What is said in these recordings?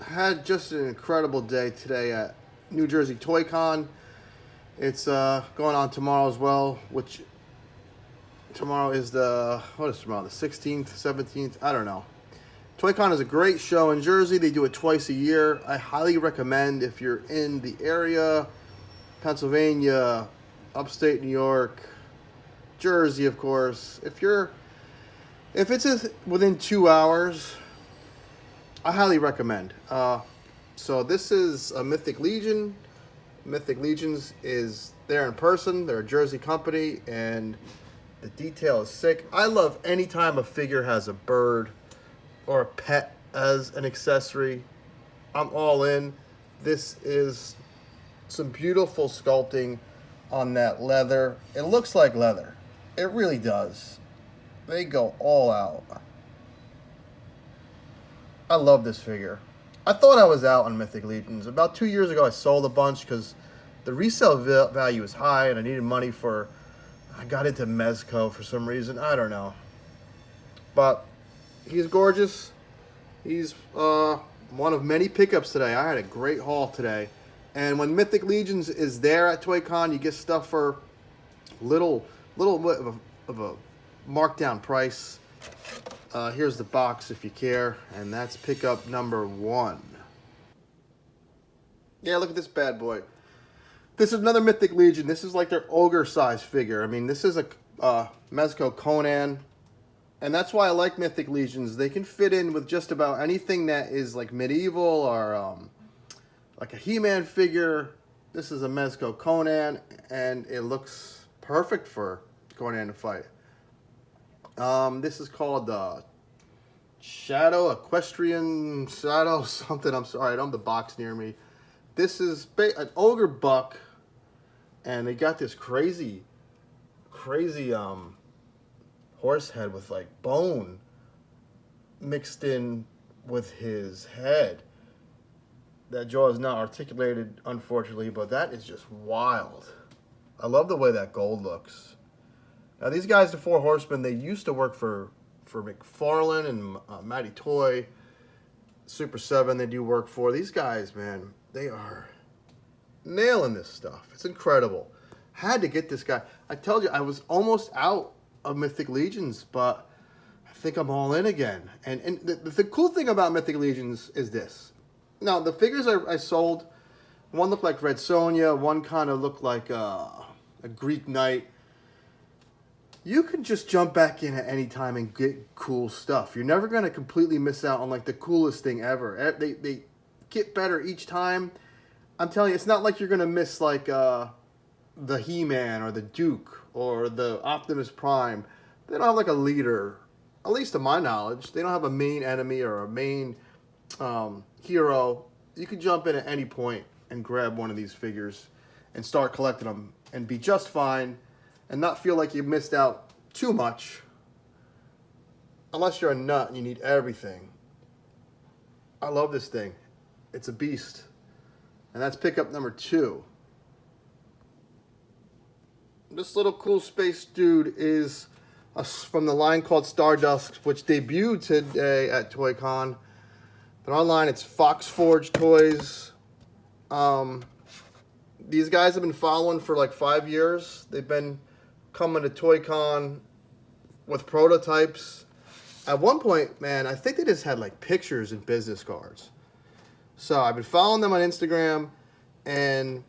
Had just an incredible day today at New Jersey Toycon. It's going on tomorrow as well, which tomorrow is what is tomorrow? The 16th, 17th? I don't know. Toycon is a great show in Jersey. They do it twice a year. I highly recommend if you're in the area, Pennsylvania, upstate New York, Jersey, of course. If it's within 2 hours, I highly recommend. So this is a Mythic Legion. Mythic Legions is there in person. They're a Jersey company, and the detail is sick. I love any time a figure has a bird or a pet as an accessory. I'm all in. This is some beautiful sculpting on that leather. It looks like leather. It really does. They go all out. I love this figure. I thought I was out on Mythic Legions. About 2 years ago, I sold a bunch because the resale value is high and I needed money for... I got into Mezco for some reason. I don't know. But he's gorgeous. He's one of many pickups today. I had a great haul today. And when Mythic Legions is there at ToyCon, you get stuff for little bit of a markdown price. Here's the box if you care, and that's pickup number 1. Yeah, look at this bad boy. This is another Mythic Legion. This is like their ogre size figure. I mean, this is a Mezco Conan, and that's why I like Mythic Legions. They can fit in with just about anything that is like medieval or like a He-Man figure. This is a Mezco Conan, and it looks perfect for Conan to fight. This is called Shadow Equestrian Shadow something. I'm sorry, I don't have the box near me. This is an ogre buck, and they got this crazy horse head with like bone mixed in with his head. That jaw is not articulated, unfortunately, but that is just wild. I love the way that gold looks. Now these guys, the Four Horsemen, they used to work for McFarlane and Matty Toy, Super 7 they do work for. These guys, man, they are nailing this stuff. It's incredible. Had to get this guy. I told you, I was almost out of Mythic Legions, but I think I'm all in again. And the cool thing about Mythic Legions is this. Now, the figures I sold, one looked like Red Sonja, one kind of looked like a Greek knight. You can just jump back in at any time and get cool stuff. You're never going to completely miss out on like the coolest thing ever. They get better each time. I'm telling you, it's not like you're going to miss like the He-Man or the Duke or the Optimus Prime. They don't have like a leader, at least to my knowledge. They don't have a main enemy or a main hero. You can jump in at any point and grab one of these figures and start collecting them and be just fine and not feel like you missed out too much, unless you're a nut and you need everything. I love this thing. It's a beast. And that's pickup number 2. This little cool space dude is from the line called Stardust, which debuted today at ToyCon. But online, it's Fox Forge Toys. These guys have been following for like 5 years. They've been coming to ToyCon with prototypes. At one point, man, I think they just had like pictures and business cards. So I've been following them on Instagram, and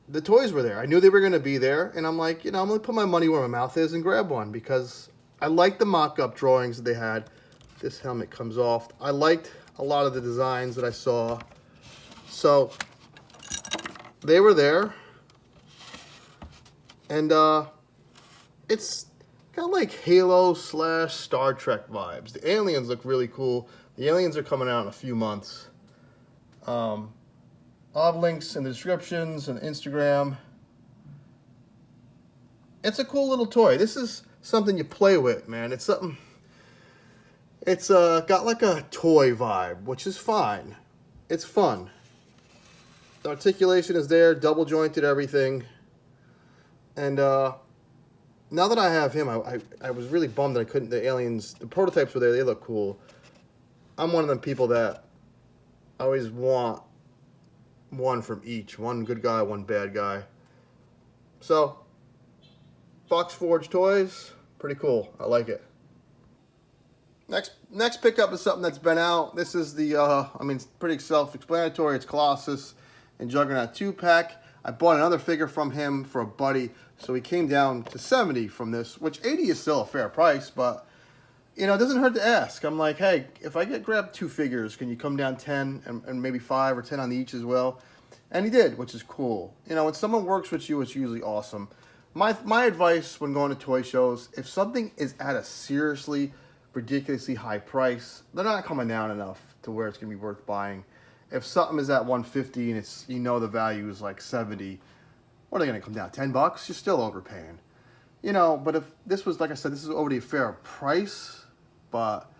the toys were there. I knew they were going to be there, and I'm like, I'm going to put my money where my mouth is and grab one because I liked the mock-up drawings that they had. This helmet comes off. I liked a lot of the designs that I saw. So they were there, and it's got like Halo / Star Trek vibes. The aliens look really cool. The aliens are coming out in a few months. I'll have links in the descriptions and Instagram. It's a cool little toy. This is something you play with, man. It's something. It's got like a toy vibe, which is fine. It's fun. The articulation is there, double jointed, everything. And now that I have him, I was really bummed that I couldn't. The aliens, the prototypes were there. They look cool. I'm one of them people that I always want one from each. One good guy, one bad guy. So, Fox Forge Toys, pretty cool. I like it. Next pickup is something that's been out. This is the, I mean, it's pretty self-explanatory. It's Colossus and Juggernaut 2-pack. I bought another figure from him for a buddy, so he came down to 70 from this, which 80 is still a fair price, but, you know, it doesn't hurt to ask. I'm like, hey, if I grab 2 figures, can you come down 10 and maybe 5 or 10 on each as well? And he did, which is cool. You know, when someone works with you, it's usually awesome. My advice when going to toy shows, if something is at a seriously ridiculously high price, they're not coming down enough to where it's going to be worth buying. If something is at 150 and it's, you know, the value is like 70, what are they going to come down? 10 bucks? You're still overpaying. You know, but if this was, like I said, this is already a fair price, but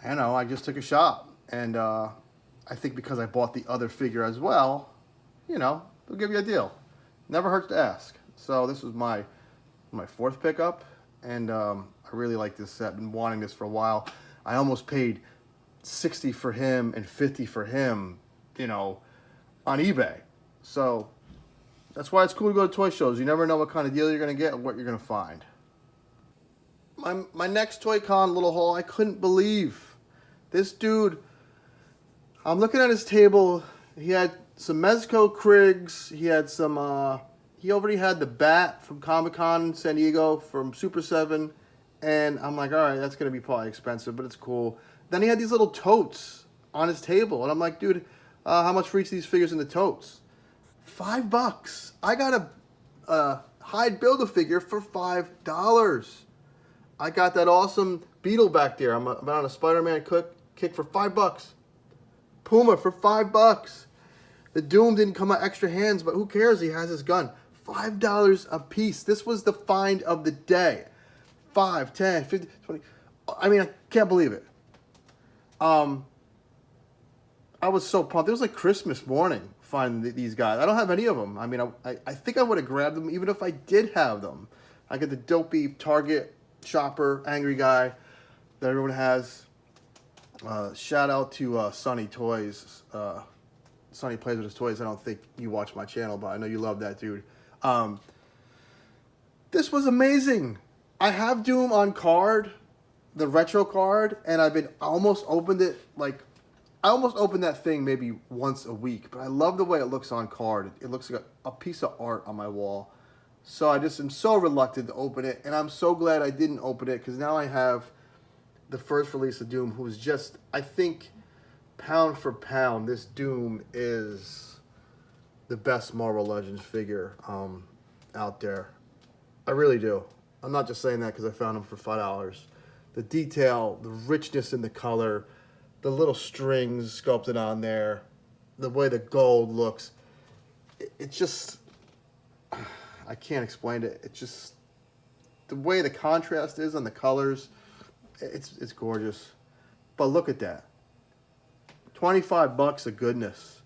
I don't know, I just took a shot. And I think because I bought the other figure as well, you know, they'll give you a deal. Never hurts to ask. So this was my 4th pickup, and I really like this set. I've been wanting this for a while. I almost paid 60 for him and 50 for him, you know, on eBay. So that's why it's cool to go to toy shows. You never know what kind of deal you're going to get or what you're going to find. My next Toycon little haul, I couldn't believe. This dude, I'm looking at his table. He had some Mezco Kriegs. He had some, he already had the bat from Comic-Con San Diego from Super 7. And I'm like, all right, that's going to be probably expensive, but it's cool. Then he had these little totes on his table. And I'm like, dude, how much for each of these figures in the totes? $5. I got a Hyde Build-A-Figure for $5. I got that awesome Beetle back there. I'm on a Spider-Man kick for $5. Puma for $5. The Doom didn't come out extra hands, but who cares? He has his gun. $5 a piece. This was the find of the day. 5, 10, 50, 20. I mean, I can't believe it. I was so pumped. It was like Christmas morning finding these guys. I don't have any of them. I mean, I think I would have grabbed them even if I did have them. I get the dopey Target shopper, angry guy that everyone has. Shout out to Sonny Toys. Sonny plays with his toys. I don't think you watch my channel, but I know you love that dude. This was amazing. I have Doom on card, the retro card, and I've been almost opened it, like, I almost opened that thing maybe once a week, but I love the way it looks on card. It looks like a piece of art on my wall. So I just am so reluctant to open it, and I'm so glad I didn't open it, because now I have the first release of Doom, who is just, I think, pound for pound, this Doom is the best Marvel Legends figure out there. I really do. I'm not just saying that because I found them for $5. The detail, the richness in the color, the little strings sculpted on there, the way the gold looks, it's just, I can't explain it. It's just, the way the contrast is on the colors, it's gorgeous. But look at that. 25 bucks of goodness.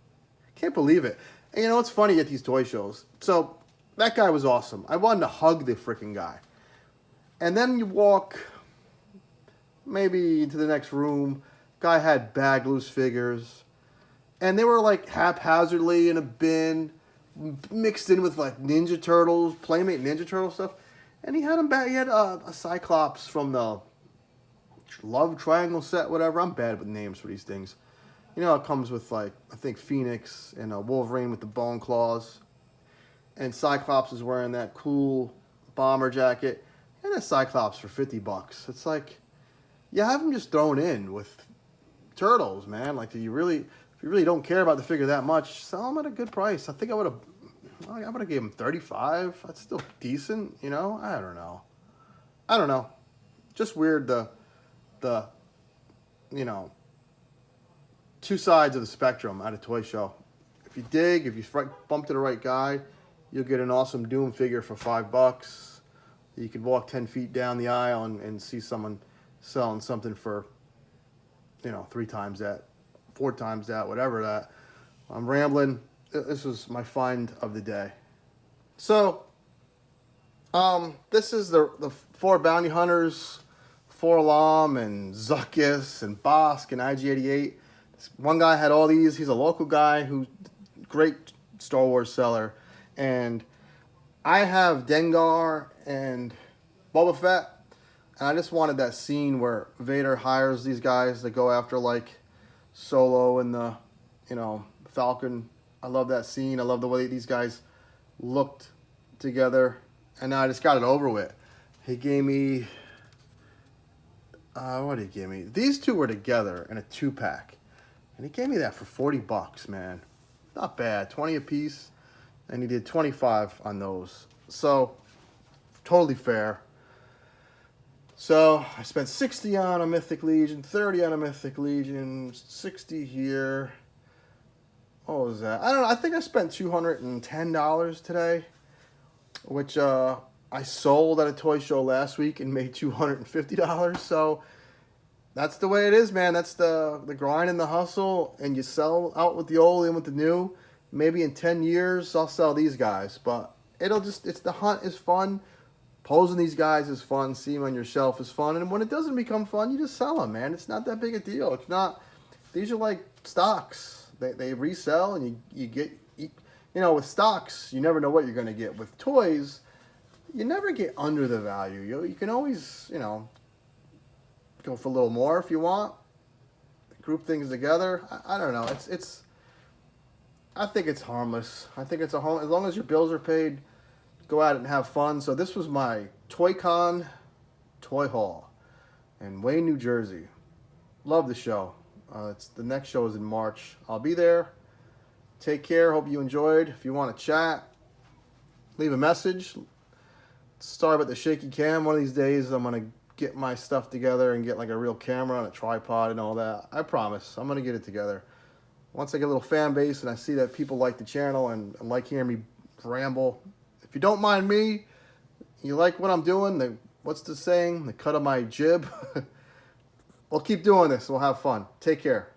Can't believe it. And you know, it's funny at these toy shows. So, that guy was awesome. I wanted to hug the freaking guy. And then you walk maybe into the next room. Guy had bag loose figures. And they were like haphazardly in a bin, mixed in with like Ninja Turtles, Playmate Ninja Turtle stuff. And he had them back. He had a Cyclops from the Love Triangle set, whatever. I'm bad with names for these things. You know, it comes with like, I think Phoenix and a Wolverine with the bone claws. And Cyclops is wearing that cool bomber jacket. And a Cyclops for 50 bucks. It's like, you have them just thrown in with turtles, man. Like, if you really don't care about the figure that much, sell them at a good price. I think I would have gave them 35. That's still decent, you know? I don't know. Just weird the you know, two sides of the spectrum at a toy show. If you dig, if you bump to the right guy, you'll get an awesome Doom figure for $5. You could walk 10 feet down the aisle and see someone selling something for, you know, 3 times that, 4 times that, whatever that. I'm rambling. This was my find of the day. So, this is the 4 bounty hunters, Forlom and Zuckus and Bosk and IG-88. One guy had all these. He's a local guy who's great Star Wars seller, and I have Dengar and Boba Fett, and I just wanted that scene where Vader hires these guys to go after like Solo and the, Falcon. I love that scene. I love the way these guys looked together, and now I just got it over with. He gave me, what did he give me? These two were together in a 2-pack, and he gave me that for $40, man. Not bad, 20 a piece, and he did 25 on those. So totally fair. So I spent 60 on a Mythic Legion, 30 on a Mythic Legion, 60 here. What was that? I don't know. I think I spent $210 today, which I sold at a toy show last week and made $250. So that's the way it is, man. That's the grind and the hustle, and you sell out with the old and with the new. Maybe in 10 years I'll sell these guys, but it's the hunt is fun. Posing these guys is fun. Seeing them on your shelf is fun. And when it doesn't become fun, you just sell them, man. It's not that big a deal. It's not. These are like stocks. They resell, and you get, with stocks, you never know what you're going to get. With toys, you never get under the value. You can always, go for a little more if you want. Group things together. I don't know. I think it's harmless. I think it's as long as your bills are paid, go out and have fun. So this was my Toycon toy haul in Wayne, New Jersey. Love the show. The next show is in March. I'll be there. Take care. Hope you enjoyed. If you want to chat, leave a message. Sorry about the shaky cam. One of these days I'm going to get my stuff together and get like a real camera and a tripod and all that. I promise. I'm going to get it together. Once I get a little fan base and I see that people like the channel and like hearing me ramble. If you don't mind me, you like what I'm doing, what's the saying? The cut of my jib. We'll keep doing this. We'll have fun. Take care.